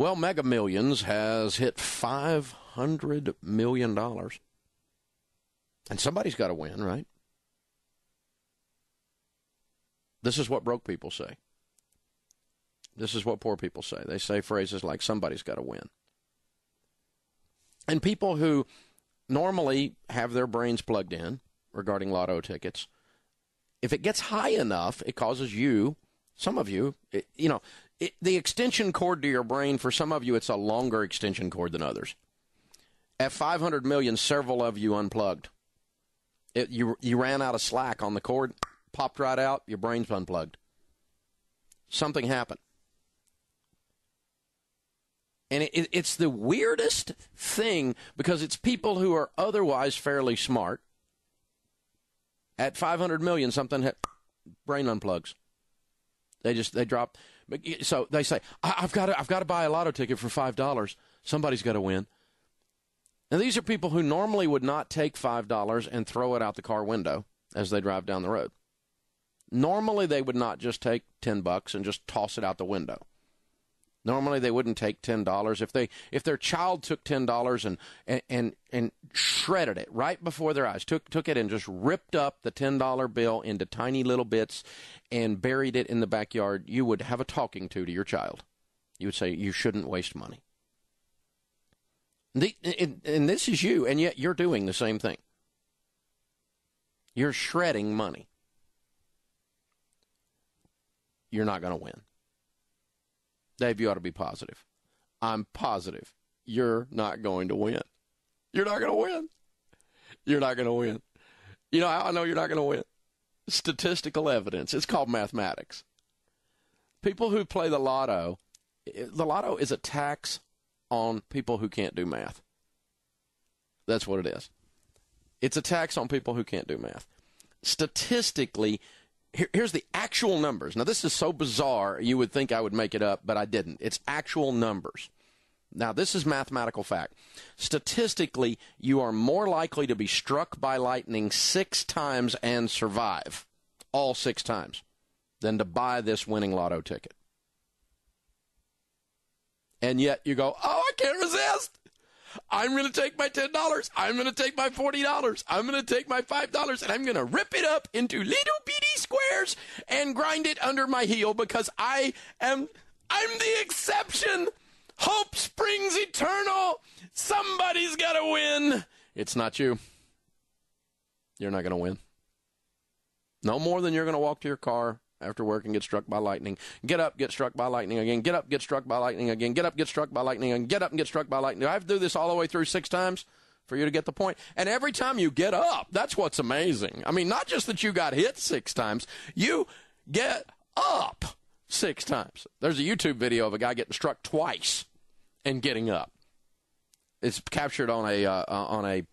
Well, Mega Millions has hit $500 million. And somebody's got to win, right? This is what broke people say. This is what poor people say. They say phrases like, somebody's got to win. And people who normally have their brains plugged in regarding lotto tickets, if it gets high enough, it causes you, some of you, the extension cord to your brain, for some of you, it's a longer extension cord than others. At 500 million, several of you unplugged. You ran out of slack on the cord, popped right out, your brain's unplugged. Something happened. And it's the weirdest thing, because it's people who are otherwise fairly smart. At 500 million, something brain unplugs. They drop. So they say, I've got to buy a lotto ticket for $5. Somebody's got to win. And these are people who normally would not take $5 and throw it out the car window as they drive down the road. Normally, they would not just take $10 and just toss it out the window. Normally, they wouldn't take $10 if their child took $10 and shredded it right before their eyes, took it and just ripped up the $10 bill into tiny little bits and buried it in the backyard. You would have a talking to your child. You would say, you shouldn't waste money. And this is you, and yet you're doing the same thing. You're shredding money. You're not going to win. Dave, you ought to be positive. I'm positive you're not going to win. You're not going to win. You're not going to win. You know how I know you're not going to win? Statistical evidence. It's called mathematics. People who play the lotto is a tax on people who can't do math. That's what it is. It's a tax on people who can't do math. Statistically, here's the actual numbers. Now, this is so bizarre, you would think I would make it up, but I didn't. It's actual numbers. Now, this is mathematical fact. Statistically, you are more likely to be struck by lightning 6 times and survive, all 6 times, than to buy this winning lotto ticket. And yet you go, oh, I can't resist. I'm going to take my $10. I'm going to take my $40. I'm going to take my $5, and I'm going to rip it up into little bitty squares and grind it under my heel, because I'm the exception. Hope springs eternal. Somebody's got to win. It's not you. You're not going to win. No more than you're going to walk to your car after work and get struck by lightning. Get up, get struck by lightning again. Get up, get struck by lightning again. Get up, get struck by lightning again. Get up and get struck by lightning. I have to do this all the way through 6 times for you to get the point. And every time you get up, that's what's amazing. I mean, not just that you got hit 6 times, you get up 6 times. There's a YouTube video of a guy getting struck twice and getting up. It's captured on a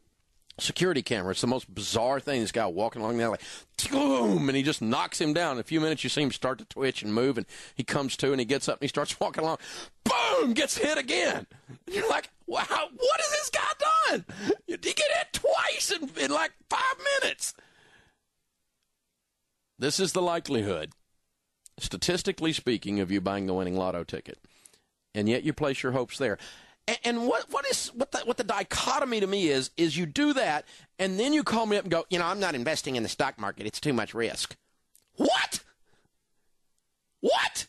security camera. It's the most bizarre thing. This guy walking along there like, boom, and he just knocks him down. In a few minutes, you see him start to twitch and move, and he comes to, and he gets up, and he starts walking along. Boom, gets hit again. And you're like, wow, what has this guy done? He get hit twice in like 5 minutes. This is the likelihood, statistically speaking, of you buying the winning lotto ticket. And yet you place your hopes there. And what the dichotomy to me is you do that, and then you call me up and go, I'm not investing in the stock market. It's too much risk. What? What?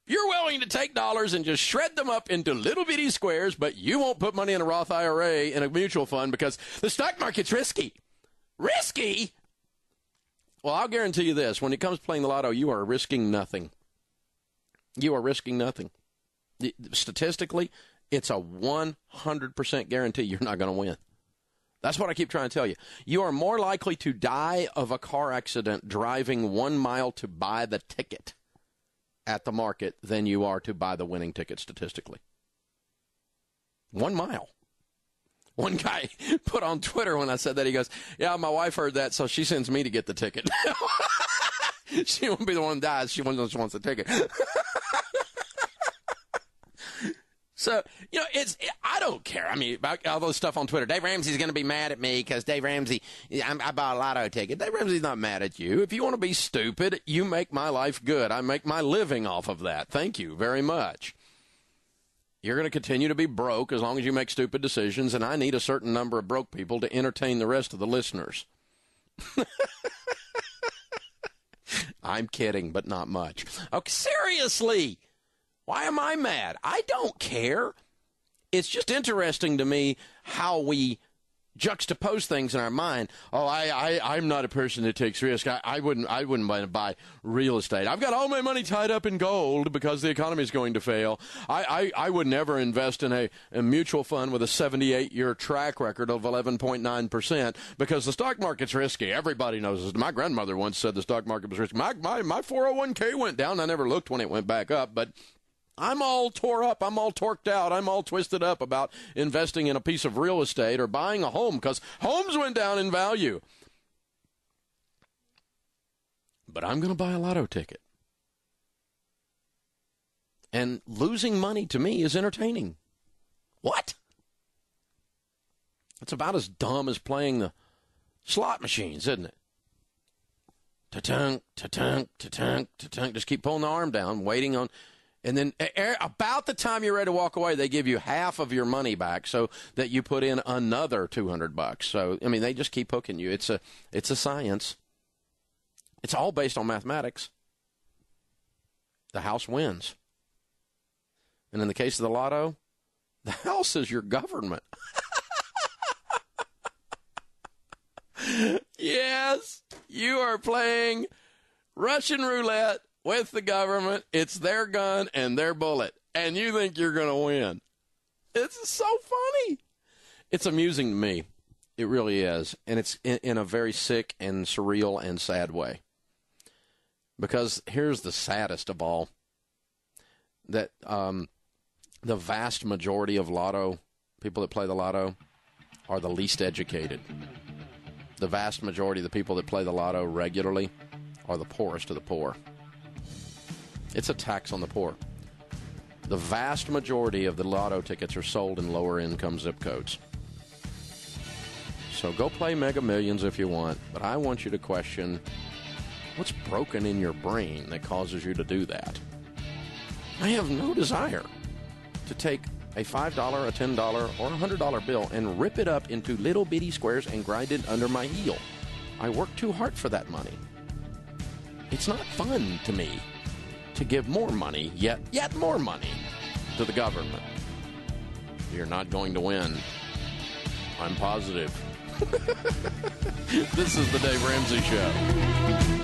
You're willing to take dollars and just shred them up into little bitty squares, but you won't put money in a Roth IRA in a mutual fund because the stock market's risky. Risky? Well, I'll guarantee you this. When it comes to playing the lotto, you are risking nothing. You are risking nothing. Statistically, it's a 100% guarantee you're not going to win. That's what I keep trying to tell you. You are more likely to die of a car accident driving 1 mile to buy the ticket at the market than you are to buy the winning ticket statistically. 1 mile. One guy put on Twitter when I said that, he goes, yeah, my wife heard that, so she sends me to get the ticket. She won't be the one who dies. She just wants the ticket. So, I don't care. I mean, about all those stuff on Twitter. Dave Ramsey's going to be mad at me because Dave Ramsey, I bought a lotto ticket. Dave Ramsey's not mad at you. If you want to be stupid, you make my life good. I make my living off of that. Thank you very much. You're going to continue to be broke as long as you make stupid decisions, and I need a certain number of broke people to entertain the rest of the listeners. I'm kidding, but not much. Okay, seriously, why am I mad? I don't care. It's just interesting to me how we juxtapose things in our mind. Oh, I'm not a person that takes risk. I wouldn't buy real estate. I've got all my money tied up in gold because the economy is going to fail. I would never invest in a mutual fund with a 78-year track record of 11.9% because the stock market's risky. Everybody knows this. My grandmother once said the stock market was risky. My 401k went down. I never looked when it went back up, but I'm all tore up. I'm all torqued out. I'm all twisted up about investing in a piece of real estate or buying a home because homes went down in value. But I'm going to buy a lotto ticket. And losing money to me is entertaining. What? It's about as dumb as playing the slot machines, isn't it? Ta-tunk, ta-tunk, ta-tunk, ta-tunk. Just keep pulling the arm down, waiting on... And then about the time you're ready to walk away, they give you half of your money back so that you put in another $200. So, I mean, they just keep hooking you. It's a science. It's all based on mathematics. The house wins. And in the case of the lotto, the house is your government. Yes, you are playing Russian roulette with the government. It's their gun and their bullet, and you think you're going to win. It's so funny. It's amusing to me. It really is, and it's in a very sick and surreal and sad way. Because here's the saddest of all, that the vast majority of lotto, people that play the lotto, are the least educated. The vast majority of the people that play the lotto regularly are the poorest of the poor. It's a tax on the poor. The vast majority of the lotto tickets are sold in lower income zip codes. So go play Mega Millions if you want, but I want you to question what's broken in your brain that causes you to do that. I have no desire to take a $5, a $10, or a $100 bill and rip it up into little bitty squares and grind it under my heel. I work too hard for that money. It's not fun to me to give more money, yet more money, to the government. You're not going to win. I'm positive. This is the Dave Ramsey Show.